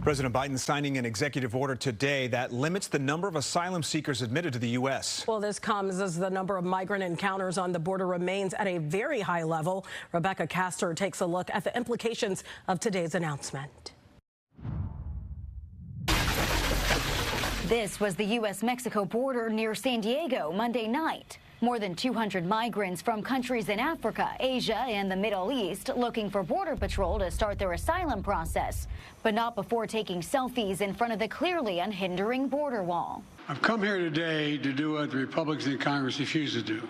President Biden signing an executive order today that limits the number of asylum seekers admitted to the U.S. Well, this comes as the number of migrant encounters on the border remains at a very high level. Rebecca Castor takes a look at the implications of today's announcement. This was the U.S.-Mexico border near San Diego Monday night. More than 200 migrants from countries in Africa, Asia, and the Middle East looking for Border Patrol to start their asylum process, but not before taking selfies in front of the clearly unhindering border wall. I've come here today to do what the Republicans in Congress refuse to do: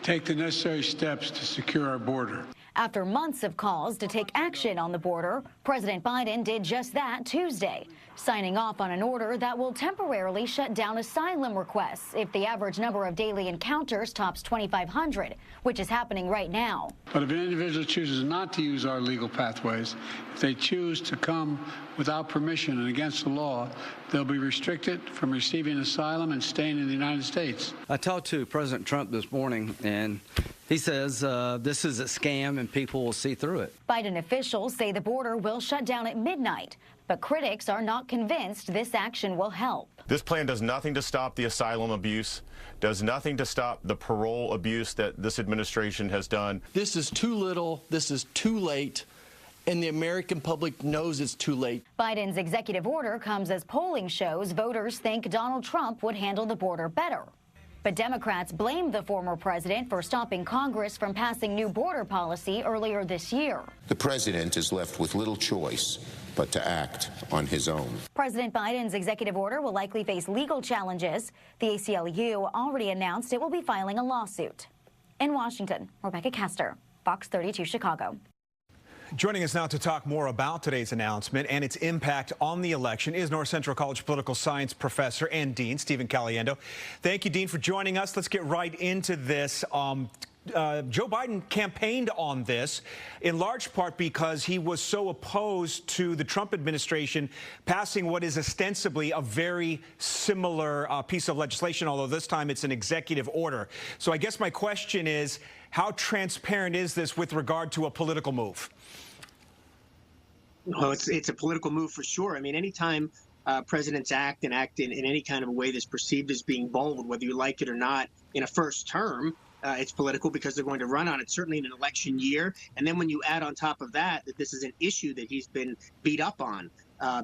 take the necessary steps to secure our border. After months of calls to take action on the border, President Biden did just that Tuesday, signing off on an order that will temporarily shut down asylum requests if the average number of daily encounters tops 2,500, which is happening right now. But if an individual chooses not to use our legal pathways, if they choose to come without permission and against the law, they'll be restricted from receiving asylum and staying in the United States. I talked to President Trump this morning, and he says this is a scam and people will see through it. Biden officials say the border will shut down at midnight, but critics are not convinced this action will help. This plan does nothing to stop the asylum abuse, does nothing to stop the parole abuse that this administration has done. This is too little, this is too late, and the American public knows it's too late. Biden's executive order comes as polling shows voters think Donald Trump would handle the border better. But Democrats blame the former president for stopping Congress from passing new border policy earlier this year. The president is left with little choice but to act on his own. President Biden's executive order will likely face legal challenges. The ACLU already announced it will be filing a lawsuit. In Washington, Rebecca Castor, Fox 32 Chicago. Joining us now to talk more about today's announcement and its impact on the election is North Central College political science professor and dean Stephen Caliendo. Thank you, Dean, for joining us. Let's get right into this. Joe Biden campaigned on this in large part because he was so opposed to the Trump administration passing what is ostensibly a very similar piece of legislation, although this time it's an executive order. So I guess my question is, how transparent is this with regard to a political move? Well, it's a political move for sure. I mean, anytime presidents act in any kind of a way that's perceived as being bold, whether you like it or not, in a first term, it's political because they're going to run on it, certainly in an election year. And then when you add on top of that, that this is an issue that he's been beat up on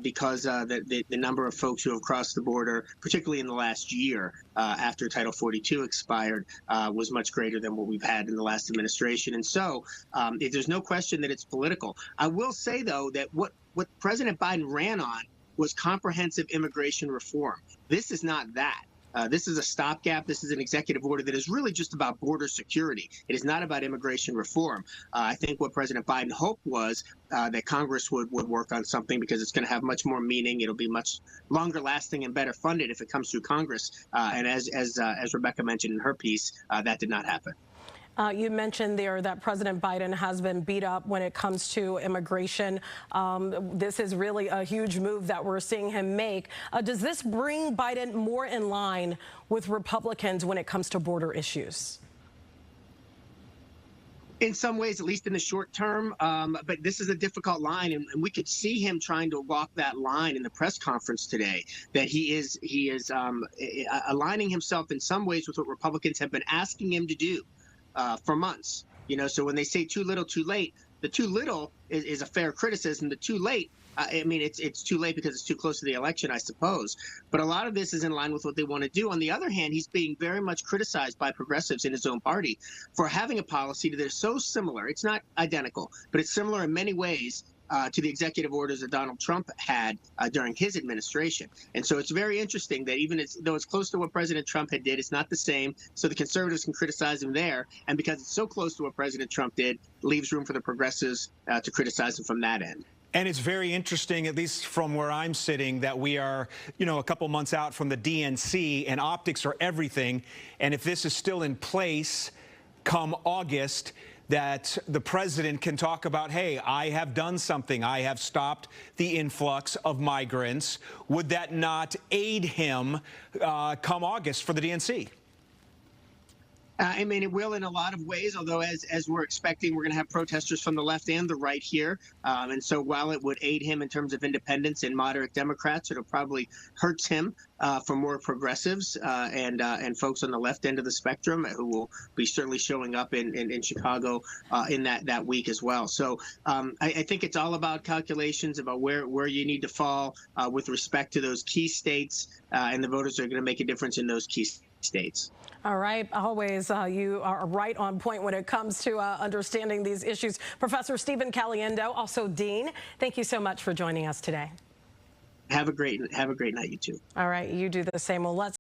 because the number of folks who have crossed the border, particularly in the last year after Title 42 expired, was much greater than what we've had in the last administration. And so there's no question that it's political. I will say, though, that what President Biden ran on was comprehensive immigration reform. This is not that. This is a stopgap. This is an executive order that is really just about border security. It is not about immigration reform. I think what President Biden hoped was that Congress would work on something because it's going to have much more meaning. It'll be much longer lasting and better funded if it comes through Congress. And as Rebecca mentioned in her piece, that did not happen. You mentioned there that President Biden has been beat up when it comes to immigration. This is really a huge move that we're seeing him make. Does this bring Biden more in line with Republicans when it comes to border issues? In some ways, at least in the short term, but this is a difficult line, and we could see him trying to walk that line in the press conference today, that he is aligning himself in some ways with what Republicans have been asking him to do for months. You know, so when they say too little, too late, the too little is a fair criticism. The too late, I mean, it's too late because it's too close to the election, I suppose. But a lot of this is in line with what they want to do. On the other hand, he's being very much criticized by progressives in his own party for having a policy that is so similar. It's not identical, but it's similar in many ways to the executive orders that Donald Trump had during his administration. And so it's very interesting that even though it's close to what President Trump had did, it's not the same. So the conservatives can criticize him there. And because it's so close to what President Trump did, leaves room for the progressives to criticize him from that end. And it's very interesting, at least from where I'm sitting, that we are, a couple months out from the DNC, and optics are everything. And if this is still in place come August, that the president can talk about, hey, I have done something. I have stopped the influx of migrants. Would that not aid him come August for the DNC? I mean, it will in a lot of ways, although as we're expecting, we're going to have protesters from the left and the right here. And so while it would aid him in terms of independents and moderate Democrats, it'll probably hurts him for more progressives and folks on the left end of the spectrum who will be certainly showing up in Chicago in that week as well. So I think it's all about calculations about where you need to fall with respect to those key states, and the voters are going to make a difference in those key states. All right. Always, you are right on point when it comes to understanding these issues. Professor Stephen Caliendo, also Dean, thank you so much for joining us today. Have a great night, you too. All right. You do the same. Well, let's